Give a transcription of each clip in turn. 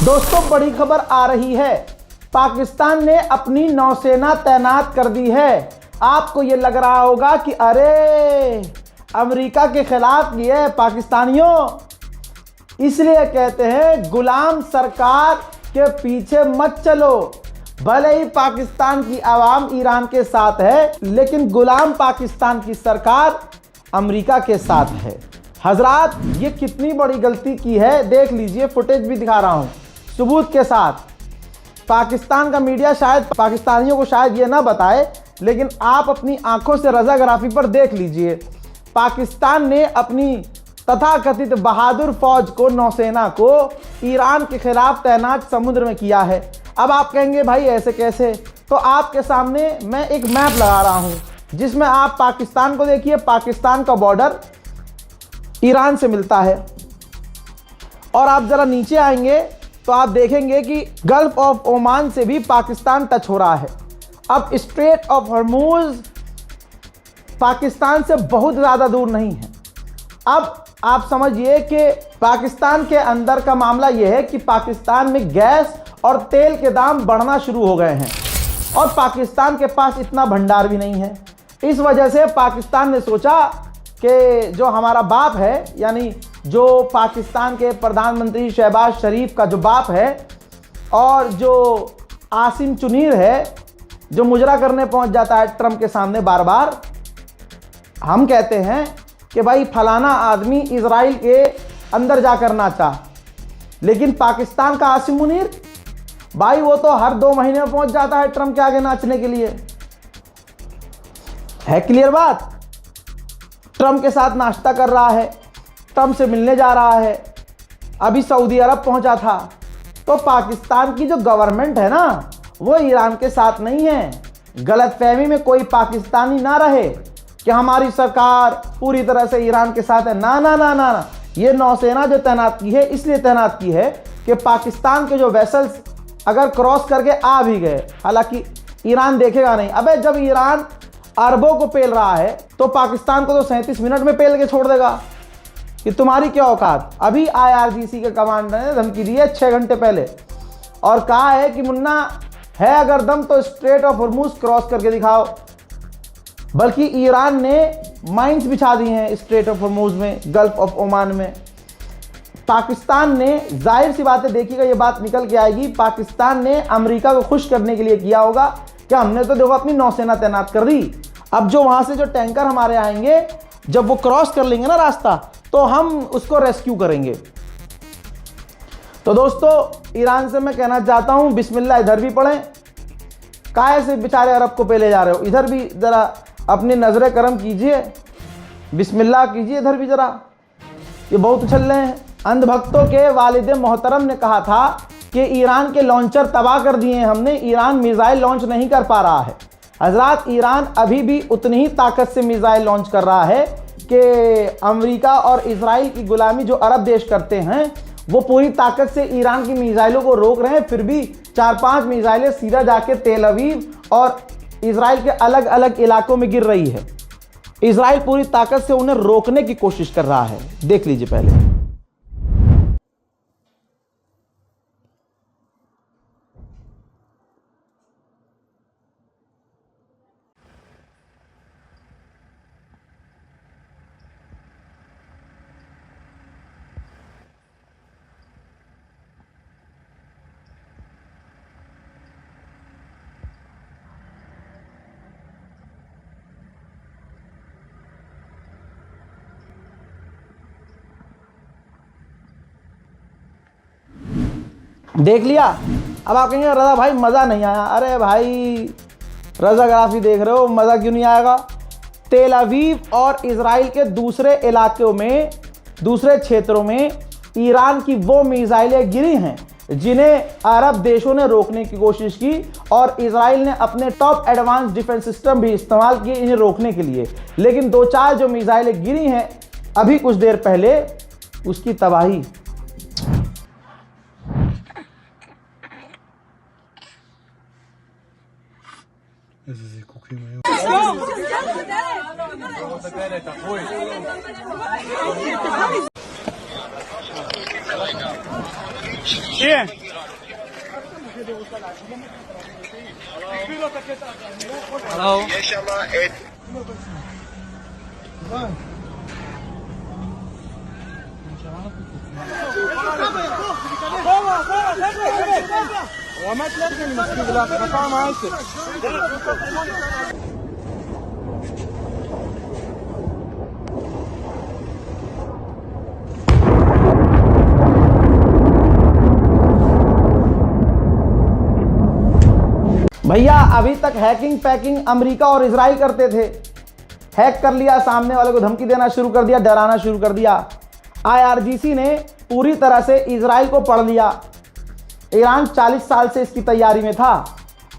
दोस्तों बड़ी खबर आ रही है, पाकिस्तान ने अपनी नौसेना तैनात कर दी है। आपको ये लग रहा होगा कि अरे अमेरिका के खिलाफ ये है पाकिस्तानियों, इसलिए कहते हैं गुलाम सरकार के पीछे मत चलो। भले ही पाकिस्तान की आवाम ईरान के साथ है, लेकिन गुलाम पाकिस्तान की सरकार अमेरिका के साथ है। हजरात ये कितनी बड़ी गलती की है, देख लीजिए, फुटेज भी दिखा रहा हूं सबूत के साथ। पाकिस्तान का मीडिया शायद पाकिस्तानियों को शायद ये ना बताए, लेकिन आप अपनी आंखों से रजाग्राफी पर देख लीजिए। पाकिस्तान ने अपनी तथाकथित बहादुर फौज को, नौसेना को ईरान के खिलाफ तैनात समुद्र में किया है। अब आप कहेंगे भाई ऐसे कैसे, तो आपके सामने मैं एक मैप लगा रहा हूं जिसमें आप पाकिस्तान को देखिए। पाकिस्तान का बॉर्डर ईरान से मिलता है और आप जरा नीचे आएंगे तो आप देखेंगे कि गल्फ ऑफ ओमान से भी पाकिस्तान टच हो रहा है। अब स्ट्रेट ऑफ हॉर्मूज पाकिस्तान से बहुत ज़्यादा दूर नहीं है। अब आप समझिए कि पाकिस्तान के अंदर का मामला यह है कि पाकिस्तान में गैस और तेल के दाम बढ़ना शुरू हो गए हैं और पाकिस्तान के पास इतना भंडार भी नहीं है। इस वजह से पाकिस्तान ने सोचा कि जो हमारा बाप है, यानी जो पाकिस्तान के प्रधानमंत्री शहबाज शरीफ का जो बाप है और जो आसिम चुनीर है, जो मुजरा करने पहुंच जाता है ट्रंप के सामने बार बार, हम कहते हैं कि भाई फलाना आदमी इजराइल के अंदर जाकर नाचा, लेकिन पाकिस्तान का आसिम मुनीर भाई वो तो हर 2 महीने में पहुंच जाता है ट्रंप के आगे नाचने के लिए। है क्लियर बात? ट्रंप के साथ नाश्ता कर रहा है, ट्रंप से मिलने जा रहा है, अभी सऊदी अरब पहुंचा था। तो पाकिस्तान की जो गवर्नमेंट है ना, वो ईरान के साथ नहीं है। गलतफहमी में कोई पाकिस्तानी ना रहे कि हमारी सरकार पूरी तरह से ईरान के साथ है। ना ना ना ना ना, ये नौसेना जो तैनात की है इसलिए तैनात की है कि पाकिस्तान के जो वेसल्स अगर क्रॉस करके आ भी गए, हालांकि ईरान देखेगा नहीं। अबे जब ईरान अरबों को पेल रहा है तो पाकिस्तान को तो 37 मिनट में पेल के छोड़ देगा कि तुम्हारी क्या औकात। अभी IRGC के कमांडर ने धमकी दी है 6 घंटे पहले और कहा है कि मुन्ना है अगर दम तो स्ट्रेट ऑफ हॉर्मूज क्रॉस करके दिखाओ। बल्कि ईरान ने माइंस बिछा दी हैं स्ट्रेट ऑफ हॉर्मूज में, गल्फ ऑफ ओमान में। पाकिस्तान ने, जाहिर सी बात है, देखिएगा ये बात निकल के आएगी, पाकिस्तान ने अमेरिका को खुश करने के लिए किया होगा कि हमने तो देखो अपनी नौसेना तैनात कर दी, अब जो वहां से जो टैंकर हमारे आएंगे, जब वो क्रॉस कर लेंगे ना रास्ता, तो हम उसको रेस्क्यू करेंगे। तो दोस्तों ईरान से मैं कहना चाहता हूं, बिस्मिल्लाह इधर भी पढ़ें। काहे से बेचारे अरब को पेले जा रहे हो, इधर भी जरा अपनी नजरें करम कीजिए, बिस्मिल्लाह कीजिए इधर भी जरा। ये बहुत उछल रहे हैं। अंधभक्तों के वालिद मोहतरम ने कहा था कि ईरान के लॉन्चर तबाह कर दिए हैं हमने, ईरान मिसाइल लॉन्च नहीं कर पा रहा है। हजरात ईरान अभी भी उतनी ही ताकत से मिसाइल लॉन्च कर रहा है कि अमेरिका और इजराइल की गुलामी जो अरब देश करते हैं वो पूरी ताकत से ईरान की मिसाइलों को रोक रहे हैं। फिर भी 4-5 मिसाइलें सीधा जाके तेल अवीव और इजराइल के अलग अलग इलाकों में गिर रही है। इजराइल पूरी ताकत से उन्हें रोकने की कोशिश कर रहा है। देख लीजिए पहले। देख लिया? अब आप कहेंगे रजा भाई मज़ा नहीं आया। अरे भाई रजाग्राफी देख रहे हो, मज़ा क्यों नहीं आएगा। तेल अवीव और इजराइल के दूसरे इलाकों में, दूसरे क्षेत्रों में ईरान की वो मिसाइलें गिरी हैं जिन्हें अरब देशों ने रोकने की कोशिश की और इजराइल ने अपने टॉप एडवांस डिफेंस सिस्टम भी इस्तेमाल किए इन्हें रोकने के लिए। लेकिन 2-4 जो मिसाइलें गिरी हैं अभी कुछ देर पहले, उसकी तबाही। Yeah. भैया अभी तक हैकिंग पैकिंग अमेरिका और इजराइल करते थे, हैक कर लिया, सामने वाले को धमकी देना शुरू कर दिया, डराना शुरू कर दिया। आईआरजीसी ने पूरी तरह से इजराइल को पढ़ लिया। ईरान 40 साल से इसकी तैयारी में था।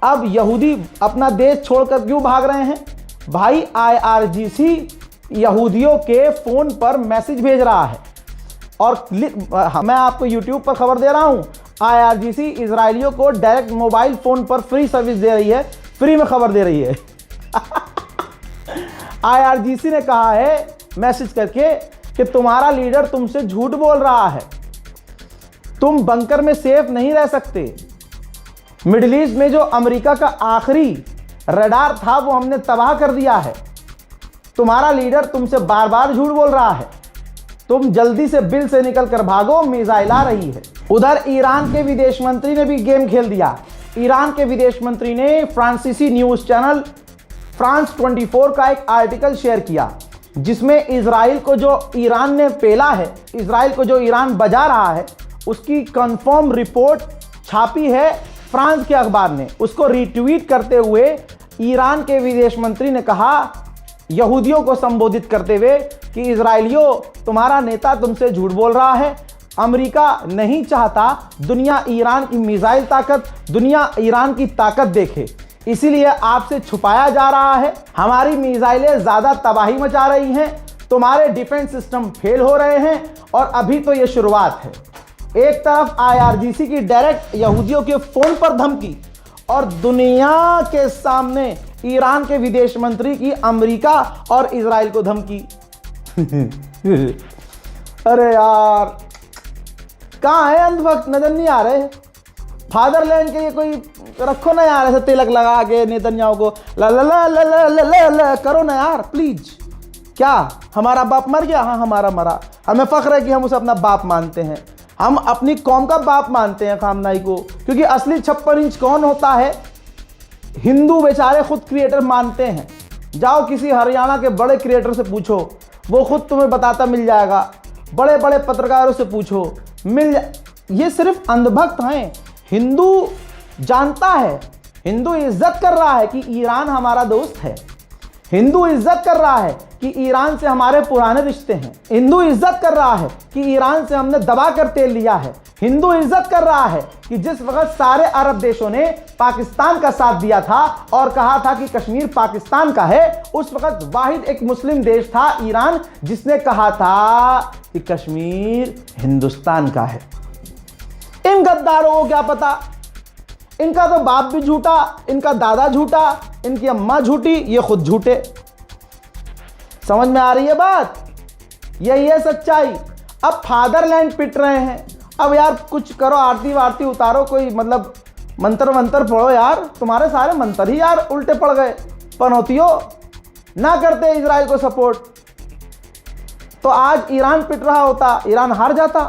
अब यहूदी अपना देश छोड़कर क्यों भाग रहे हैं? भाई आईआरजीसी यहूदियों के फोन पर मैसेज भेज रहा है और मैं आपको यूट्यूब पर खबर दे रहा हूं, आईआरजीसी इजरायलियों को डायरेक्ट मोबाइल फोन पर फ्री सर्विस दे रही है, फ्री में खबर दे रही है। आईआरजीसी ने कहा है मैसेज करके कि तुम्हारा लीडर तुमसे झूठ बोल रहा है, तुम बंकर में सेफ नहीं रह सकते। मिडिल ईस्ट में जो अमेरिका का आखिरी रडार था वो हमने तबाह कर दिया है। तुम्हारा लीडर तुमसे बार बार झूठ बोल रहा है, तुम जल्दी से बिल से निकल कर भागो, मिसाइल आ रही है। उधर ईरान के विदेश मंत्री ने भी गेम खेल दिया। ईरान के विदेश मंत्री ने फ्रांसीसी न्यूज चैनल फ्रांस 24 का एक आर्टिकल शेयर किया जिसमें इजराइल को जो ईरान ने पेला है, इजराइल को जो ईरान बजा रहा है, उसकी कंफर्म रिपोर्ट छापी है फ्रांस के अखबार ने। उसको रीट्वीट करते हुए ईरान के विदेश मंत्री ने कहा यहूदियों को संबोधित करते हुए कि इजराइलियों, तुम्हारा नेता तुमसे झूठ बोल रहा है। अमेरिका नहीं चाहता दुनिया ईरान की मिसाइल ताकत, दुनिया ईरान की ताकत देखे, इसीलिए आपसे छुपाया जा रहा है। हमारी मिसाइलें ज्यादा तबाही मचा रही हैं, तुम्हारे डिफेंस सिस्टम फेल हो रहे हैं और अभी तो ये शुरुआत है। एक तरफ आईआरजीसी की डायरेक्ट यहूदियों के फोन पर धमकी और दुनिया के सामने ईरान के विदेश मंत्री की अमेरिका और इजराइल को धमकी। अरे यार, कहाँ है अंधभक्त? नजर नहीं आ रहे। फादरलैंड के लिए कोई रखो ना यार, ऐसे तिलक लगा के नेतन्याहू को ला ला ला ला ला ला ला ला करो ना यार प्लीज। क्या हमारा बाप मर गया? हाँ हमारा मरा, हमें फख्र है कि हम उसे अपना बाप मानते हैं, हम अपनी कौम का बाप मानते हैं खामनाई को, क्योंकि असली 56 इंच कौन होता है? हिंदू बेचारे खुद क्रिएटर मानते हैं। जाओ किसी हरियाणा के बड़े क्रिएटर से पूछो, वो खुद तुम्हें बताता मिल जाएगा। बड़े बड़े पत्रकारों से पूछो, ये सिर्फ अंधभक्त हैं। हिंदू जानता है, हिंदू इज्जत कर रहा है कि ईरान हमारा दोस्त है, हिंदू इज्जत कर रहा है कि ईरान से हमारे पुराने रिश्ते हैं, हिंदू इज्जत कर रहा है कि ईरान से हमने दबा कर तेल लिया है, हिंदू इज्जत कर रहा है कि जिस वक्त सारे अरब देशों ने पाकिस्तान का साथ दिया था और कहा था कि कश्मीर पाकिस्तान का है, उस वक्त वाहिद एक मुस्लिम देश था ईरान जिसने कहा था कि कश्मीर हिंदुस्तान का है। इन गद्दारों को क्या पता, इनका तो बाप भी झूठा, इनका दादा झूठा, इनकी अम्मा झूठी, ये खुद झूठे। समझ में आ रही है बात? यही है सच्चाई। अब फादरलैंड पिट रहे हैं, अब यार कुछ करो, आरती वारती उतारो, कोई मतलब मंत्र वंत्र पढ़ो यार, तुम्हारे सारे मंत्र ही यार उल्टे पड़ गए। पनौतियों ना करते इजराइल को सपोर्ट तो आज ईरान पिट रहा होता, ईरान हार जाता।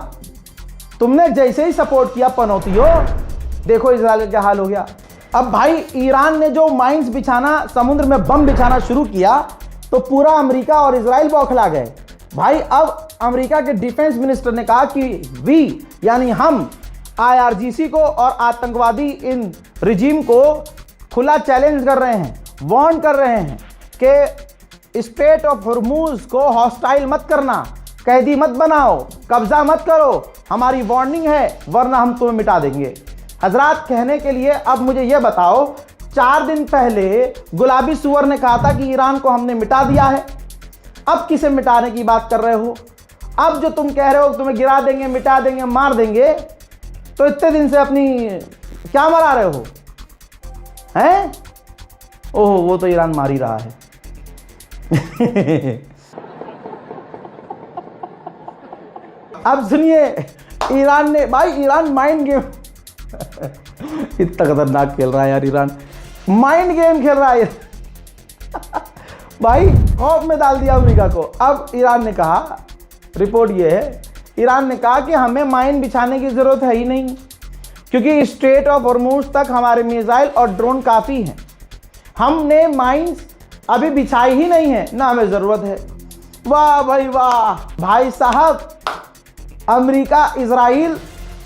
तुमने जैसे ही सपोर्ट किया पनौतियों, देखो इजराइल का क्या हाल हो गया। अब भाई ईरान ने जो माइंस बिछाना, समुद्र में बम बिछाना शुरू किया तो पूरा अमेरिका और इजराइल बौखला गए। भाई अब अमेरिका के डिफेंस मिनिस्टर ने कहा कि वी यानी हम आईआरजीसी को और आतंकवादी इन रिजीम को खुला चैलेंज कर रहे हैं, वार्न कर रहे हैं कि स्ट्रेट ऑफ हॉर्मूज को हॉस्टाइल मत करना, कैदी मत बनाओ, कब्जा मत करो, हमारी वार्निंग है वरना हम तुम्हें मिटा देंगे। हजरात, कहने के लिए अब मुझे यह बताओ, 4 दिन पहले गुलाबी सुअर ने कहा था कि ईरान को हमने मिटा दिया है, अब किसे मिटाने की बात कर रहे हो? अब जो तुम कह रहे हो तुम्हें गिरा देंगे, मिटा देंगे, मार देंगे, तो इतने दिन से अपनी क्या मरा रहे हो हैं? ओह, वो तो ईरान मार ही रहा है। अब सुनिए, ईरान ने, भाई ईरान माइंड गेम इतना खतरनाक खेल रहा है यार ईरान, माइंड गेम खेल रहा है भाई, खौफ में डाल दिया अमेरिका को। अब ईरान ने कहा, रिपोर्ट ये है, ईरान ने कहा कि हमें माइन बिछाने की जरूरत है ही नहीं, क्योंकि स्ट्रेट ऑफ हॉर्मूज तक हमारे मिसाइल और ड्रोन काफ़ी हैं। हमने माइंस अभी बिछाई ही नहीं है, ना हमें ज़रूरत है। वाह भाई वाह, भाई साहब अमेरिका इजराइल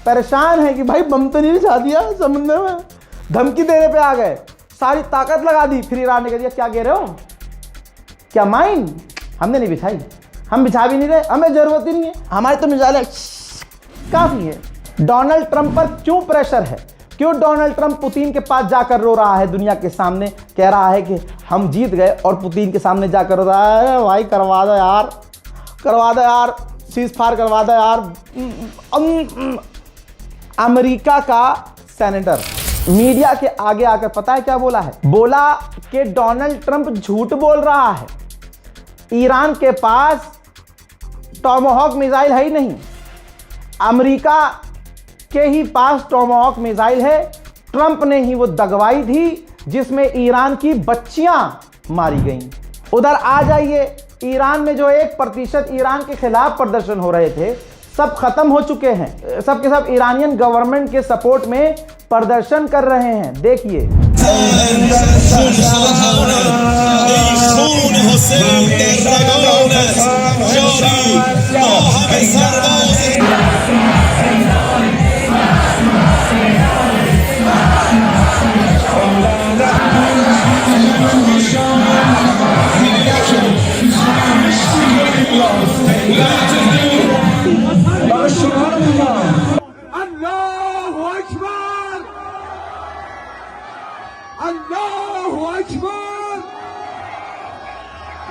परेशान है कि भाई बम तो नहीं बिछा दिया समुद्र में, धमकी देने पे आ गए, सारी ताकत लगा दी। फिर ईरान ने कह दिया क्या कह रहे हो, क्या माइन हमने नहीं बिछाई, हम बिछा भी नहीं रहे, हमें ज़रूरत ही नहीं है, हमारे तो मिसाइल काफ़ी है। डोनाल्ड ट्रंप पर क्यों प्रेशर है, क्यों डोनाल्ड ट्रंप पुतिन के पास जाकर रो रहा है, दुनिया के सामने कह रहा है कि हम जीत गए, और पुतिन के सामने जाकर रो रहा है भाई करवा दो यार, करवा दो यार, सीज फायर करवा दो यार। अमेरिका का सेनेटर मीडिया के आगे आकर पता है क्या बोला है, बोला कि डोनाल्ड ट्रंप झूठ बोल रहा है, ईरान के पास टॉमहॉक मिसाइल है ही नहीं, अमेरिका के ही पास टॉमहॉक मिसाइल है, ट्रंप ने ही वो दगवाई थी जिसमें ईरान की बच्चियां मारी गईं। उधर आ जाइए, ईरान में जो 1% ईरान के खिलाफ प्रदर्शन हो रहे थे सब खत्म हो चुके हैं, सब के सब ईरानियन गवर्नमेंट के सपोर्ट में प्रदर्शन कर रहे हैं। देखिए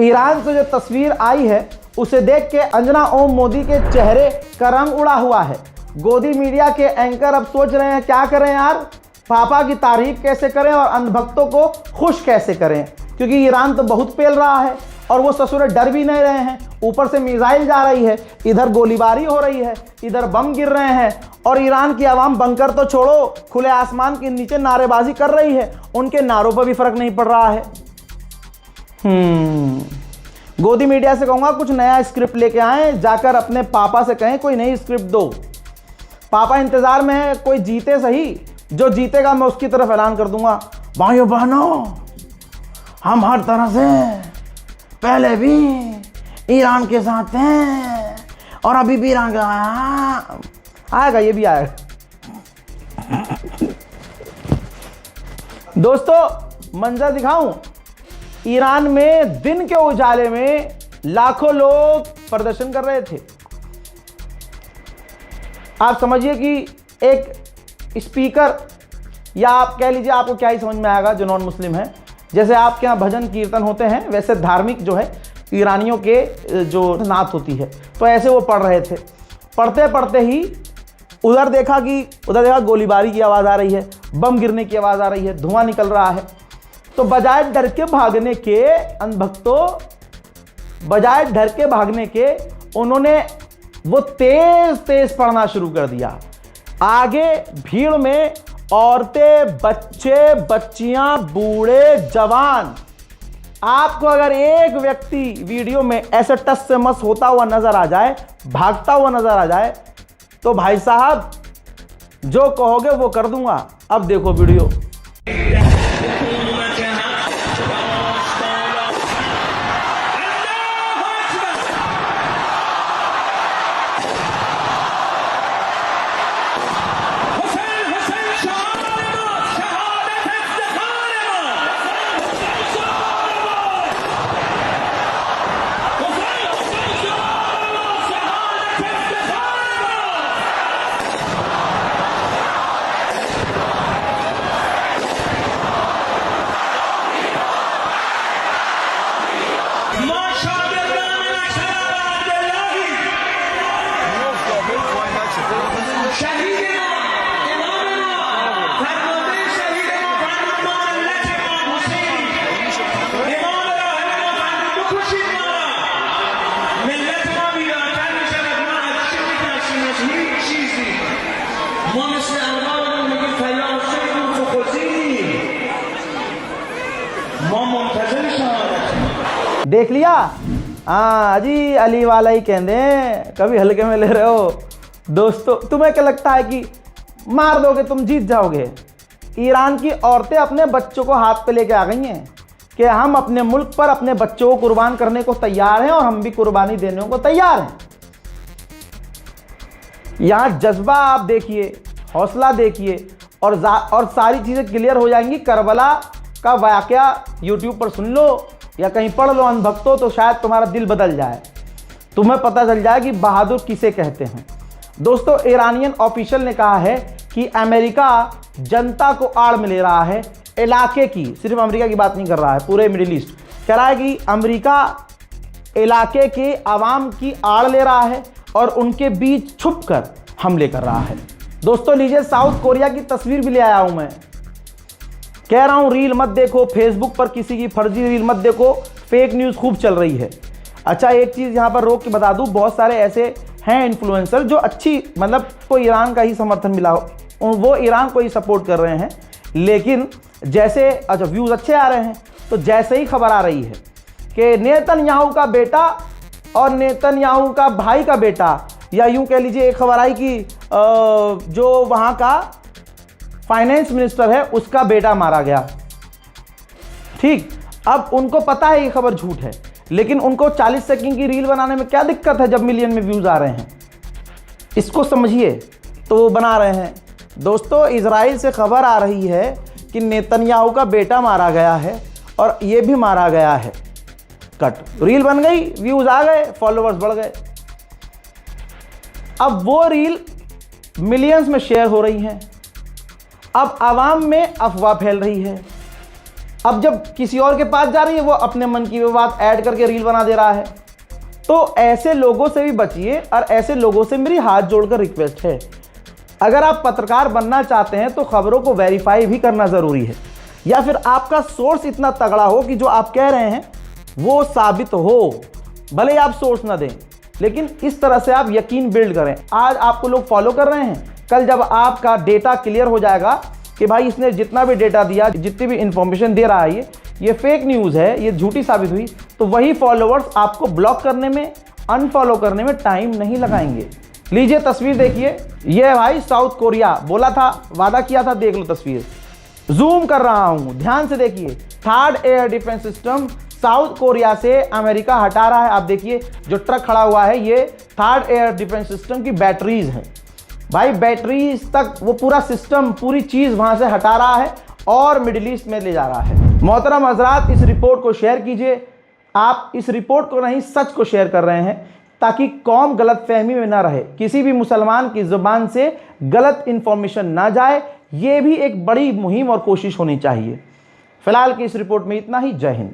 ईरान से जो तस्वीर आई है उसे देख के अंजना ओम मोदी के चेहरे का रंग उड़ा हुआ है। गोदी मीडिया के एंकर अब सोच रहे हैं क्या करें यार, पापा की तारीफ कैसे करें और अंधभक्तों को खुश कैसे करें, क्योंकि ईरान तो बहुत पेल रहा है और वो ससुर डर भी नहीं रहे हैं। ऊपर से मिसाइल जा रही है, इधर गोलीबारी हो रही है, इधर बम गिर रहे हैं, और ईरान की आवाम बंकर तो छोड़ो खुले आसमान के नीचे नारेबाजी कर रही है, उनके नारों पर भी फर्क नहीं पड़ रहा है। गोदी मीडिया से कहूँगा कुछ नया स्क्रिप्ट लेके आए, जाकर अपने पापा से कहें कोई नई स्क्रिप्ट दो। पापा इंतजार में है, कोई जीते सही, जो जीतेगा मैं उसकी तरफ ऐलान कर दूंगा, भाइयों बहनों हम हर तरह से पहले भी ईरान के साथ हैं और अभी भी ईरान का आएगा, ये भी आएगा। दोस्तों मंजर दिखाऊं, ईरान में दिन के उजाले में लाखों लोग प्रदर्शन कर रहे थे। आप समझिए कि एक स्पीकर, या आप कह लीजिए, आपको क्या ही समझ में आएगा जो नॉन मुस्लिम है, जैसे आपके यहाँ भजन कीर्तन होते हैं वैसे धार्मिक जो है ईरानियों के जो नात होती है, तो ऐसे वो पढ़ रहे थे। पढ़ते पढ़ते ही उधर देखा गोलीबारी की आवाज़ आ रही है, बम गिरने की आवाज़ आ रही है, धुआं निकल रहा है। तो बजाय डर के भागने के, अंधभक्तों बजाय डर के भागने के, उन्होंने वो तेज तेज पढ़ना शुरू कर दिया। आगे भीड़ में औरतें, बच्चे, बच्चियां, बूढ़े, जवान आपको अगर एक व्यक्ति वीडियो में ऐसे टस से मस होता हुआ नजर आ जाए, भागता हुआ नजर आ जाए, तो भाई साहब जो कहोगे वो कर दूंगा। अब देखो वीडियो। देख लिया? हाँ जी, अली वाला ही कहते हैं, कभी हल्के में ले रहे हो। दोस्तों तुम्हें क्या लगता है कि मार दोगे तुम जीत जाओगे? ईरान की औरतें अपने बच्चों को हाथ पे लेके आ गई हैं कि हम अपने मुल्क पर अपने बच्चों को कुर्बान करने को तैयार हैं और हम भी कुर्बानी देने को तैयार हैं। यहाँ जज्बा आप देखिए, हौसला देखिए, और सारी चीज़ें क्लियर हो जाएंगी। करबला का वाकया यूट्यूब पर सुन लो या कहीं पढ़ लो अनभक्तों, तो शायद तुम्हारा दिल बदल जाए, तुम्हें पता चल जाए कि बहादुर किसे कहते हैं। दोस्तों ईरानियन ऑफिशियल ने कहा है कि अमेरिका जनता को आड़ में ले रहा है, इलाके की, सिर्फ अमेरिका की बात नहीं कर रहा है, पूरे मिडिल ईस्ट कह रहा है कि अमेरिका इलाके के आवाम की आड़ ले रहा है और उनके बीच छुप कर हमले कर रहा है। दोस्तों लीजिए, साउथ कोरिया की तस्वीर भी ले आया हूं मैं। कह रहा हूं रील मत देखो, फेसबुक पर किसी की फर्जी रील मत देखो, फेक न्यूज़ खूब चल रही है। अच्छा एक चीज़ यहाँ पर रोक के बता दूं, बहुत सारे ऐसे हैं इन्फ्लुएंसर जो अच्छी, मतलब को ईरान का ही समर्थन मिला हो, वो ईरान को ही सपोर्ट कर रहे हैं, लेकिन जैसे अच्छा व्यूज़ अच्छे आ रहे हैं, तो जैसे ही खबर आ रही है कि नेतन्याहू का बेटा और नेतन्याहू का भाई का बेटा, या यूँ कह लीजिए एक खबर आई कि जो वहाँ का फाइनेंस मिनिस्टर है उसका बेटा मारा गया। ठीक, अब उनको पता है ये खबर झूठ है, लेकिन उनको 40 सेकंड की रील बनाने में क्या दिक्कत है जब मिलियन में व्यूज़ आ रहे हैं? इसको समझिए, तो वो बना रहे हैं। दोस्तों इजराइल से खबर आ रही है कि नेतन्याहू का बेटा मारा गया है और ये भी मारा गया है। कट, रील बन गई, व्यूज़ आ गए, फॉलोअर्स बढ़ गए। अब वो रील मिलियंस में शेयर हो रही हैं। अब आवाम में अफवाह फैल रही है। अब जब किसी और के पास जा रही है, वो अपने मन की वो बात ऐड करके रील बना दे रहा है। तो ऐसे लोगों से भी बचिए, और ऐसे लोगों से मेरी हाथ जोड़कर रिक्वेस्ट है, अगर आप पत्रकार बनना चाहते हैं तो खबरों को वेरीफाई भी करना ज़रूरी है, या फिर आपका सोर्स इतना तगड़ा हो कि जो आप कह रहे हैं वो साबित हो। भले ही आप सोर्स ना दें, लेकिन इस तरह से आप यकीन बिल्ड करें। आज आपको लोग फॉलो कर रहे हैं, कल जब आपका डेटा क्लियर हो जाएगा कि भाई इसने जितना भी डेटा दिया, जितनी भी इंफॉर्मेशन दे रहा है, ये फेक न्यूज़ है, ये झूठी साबित हुई, तो वही फॉलोअर्स आपको ब्लॉक करने में, अनफॉलो करने में टाइम नहीं लगाएंगे। लीजिए तस्वीर देखिए, ये भाई साउथ कोरिया, बोला था, वादा किया था, देख लो तस्वीर, जूम कर रहा हूं, ध्यान से देखिए। Third air defence system south Korea से अमेरिका हटा रहा है। आप देखिए जो ट्रक खड़ा हुआ है, ये थर्ड एयर डिफेंस सिस्टम की बैटरीज हैं। भाई बैटरीज तक वो पूरा सिस्टम, पूरी चीज़ वहाँ से हटा रहा है और मिडिल ईस्ट में ले जा रहा है। मोहतरम हजरात, इस रिपोर्ट को शेयर कीजिए। आप इस रिपोर्ट को नहीं, सच को शेयर कर रहे हैं, ताकि कौम गलत फहमी में ना रहे, किसी भी मुसलमान की ज़ुबान से गलत इन्फॉर्मेशन ना जाए। ये भी एक बड़ी मुहिम और कोशिश होनी चाहिए। फिलहाल की इस रिपोर्ट में इतना ही। जय हिंद।